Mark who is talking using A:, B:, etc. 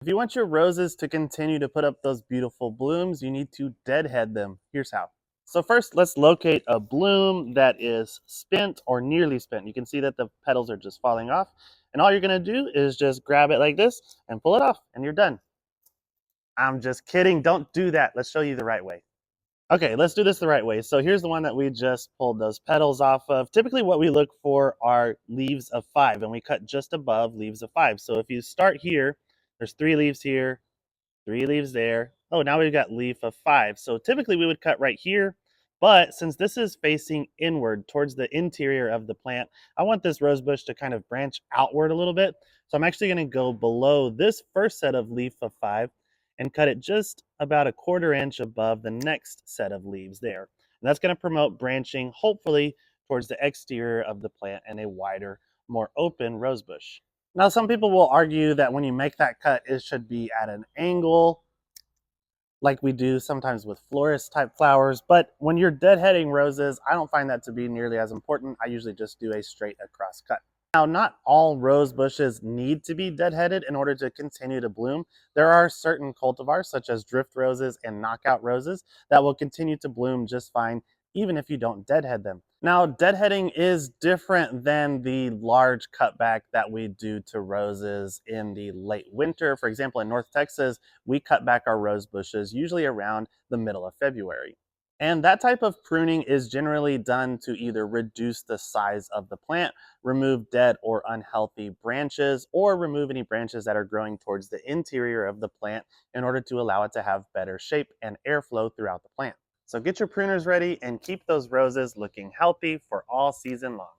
A: If you want your roses to continue to put up those beautiful blooms, you need to deadhead them. Here's how. So first, let's locate a bloom that is spent or nearly spent. You can see that the petals are just falling off. And all you're gonna do is just grab it like this and pull it off and you're done. I'm just kidding, don't do that. Let's show you the right way. Okay, let's do this the right way. So here's the one that we just pulled those petals off of. Typically what we look for are leaves of 5 and we cut just above leaves of 5. So if you start here, there's 3 leaves here, 3 leaves there. Oh, now we've got leaf of 5. So typically we would cut right here, but since this is facing inward towards the interior of the plant, I want this rose bush to kind of branch outward a little bit. So I'm actually going to go below this first set of leaf of 5 and cut it just about a 1/4 inch above the next set of leaves there. And that's going to promote branching, hopefully towards the exterior of the plant and a wider, more open rose bush. Now, some people will argue that when you make that cut, it should be at an angle, like we do sometimes with florist type flowers. But when you're deadheading roses, I don't find that to be nearly as important. I usually just do a straight across cut. Now, not all rose bushes need to be deadheaded in order to continue to bloom. There are certain cultivars, such as drift roses and knockout roses, that will continue to bloom just fine even if you don't deadhead them. Now, deadheading is different than the large cutback that we do to roses in the late winter. For example, in North Texas, we cut back our rose bushes usually around the middle of February. And that type of pruning is generally done to either reduce the size of the plant, remove dead or unhealthy branches, or remove any branches that are growing towards the interior of the plant in order to allow it to have better shape and airflow throughout the plant. So get your pruners ready and keep those roses looking healthy for all season long.